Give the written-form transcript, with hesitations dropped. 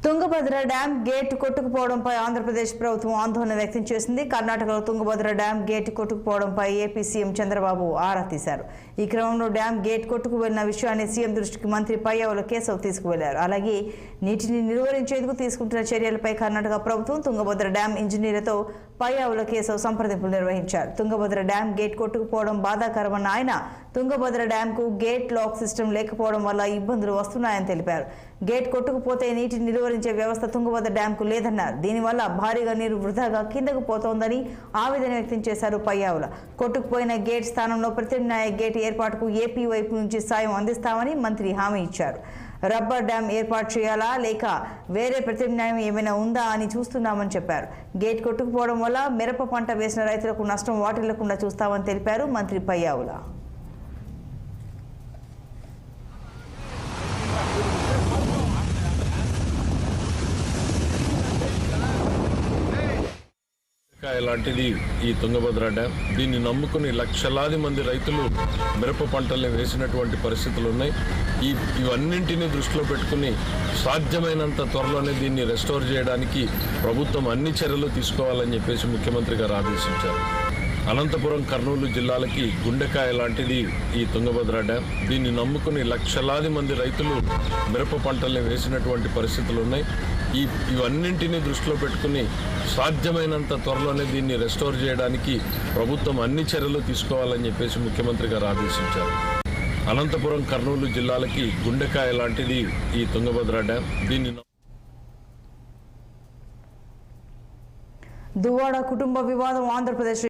Tungabhadra dam gate కొట్టుకుపోవడంపై ఆంధ్రప్రదేశ్ ప్రభుత్వం ఆందోళన వ్యక్తం చేసింది. కర్ణాటకలో తుంగభద్ర డ్యాం గేట్ కొట్టుకుపోవడంపై ఏపీ సీఎం చంద్రబాబు ఆరా తీశారు. ఈ క్రమంలో డ్యాం గేట్ కొట్టుకువెళ్లిన విషయాన్ని సీఎం దృష్టికి మంత్రి పయ్యావుల కేశవ్ తీసుకువెళ్లారు. అలాగే నీటిని నిలువరించేందుకు తీసుకుంటున్న చర్యలపై కర్ణాటక ప్రభుత్వం తుంగభద్ర డ్యాం ఇంజనీర్లతో పయ్యావుల కేశవ్ సంప్రదింపులు నిర్వహించారు. తుంగభద్ర డ్యాం గేట్ కొట్టుకుపోవడం బాధాకరమన్న ఆయన తుంగభద్ర డ్యాంకు గేట్ లాక్ సిస్టమ్ లేకపోవడం వల్ల ఇబ్బందులు వస్తున్నాయని తెలిపారు. గేట్ కొట్టుకుపోతే నీటిని నిలువరించే వ్యవస్థ తుంగభద్ర డ్యాంకు లేదన్నారు. దీనివల్ల భారీగా నీరు వృధాగా కిందకు పోతోందని ఆవేదన వ్యక్తం చేశారు పయ్యావుల. కొట్టుకుపోయిన గేట్ స్థానంలో ప్రత్యామ్నాయ గేట్ ఏర్పాటుకు ఏపీ వైపు నుంచి సాయం అందిస్తామని మంత్రి హామీ ఇచ్చారు. రబ్బర్ డ్యాం ఏర్పాటు చేయాలా లేక వేరే ప్రత్యామ్నాయం ఏమైనా ఉందా అని చూస్తున్నామని చెప్పారు. గేట్ కొట్టుకుపోవడం వల్ల మిరప పంట వేసిన రైతులకు నష్టం వాటిల్లకుండా చూస్తామని తెలిపారు మంత్రి పయ్యావుల. లాంటిది ఈ తుంగభద్ర డ్యాం. దీన్ని నమ్ముకుని లక్షలాది మంది రైతులు మిరప పంటల్ని వేసినటువంటి పరిస్థితులు ఉన్నాయి. ఇవన్నింటినీ దృష్టిలో పెట్టుకుని సాధ్యమైనంత త్వరలోనే దీన్ని రెస్టోర్ చేయడానికి ప్రభుత్వం అన్ని చర్యలు తీసుకోవాలని చెప్పేసి ముఖ్యమంత్రి గారు ఆదేశించారు. అనంతపురం, కర్నూలు జిల్లాలకి గుండెకాయ లాంటిది ఈ తుంగభద్ర డ్యాం. దీన్ని నమ్ముకుని లక్షలాది మంది రైతులు మిరప పంటల్ని వేసినటువంటి పరిస్థితులు ఉన్నాయి. ఇవన్నింటినీ దృష్టిలో పెట్టుకుని సాధ్యమైనంత త్వరలోనే దీన్ని రెస్టోర్ చేయడానికి ప్రభుత్వం అన్ని చర్యలు తీసుకోవాలని చెప్పేసి ముఖ్యమంత్రి గారు ఆదేశించారు. అనంతపురం, కర్నూలు జిల్లాలకి గుండెకాయ లాంటిది ఈ తుంగభద్ర డ్యాం. దీన్ని దువ్వాడ కుటుంబ వివాదం ఆంధ్రప్రదేశ్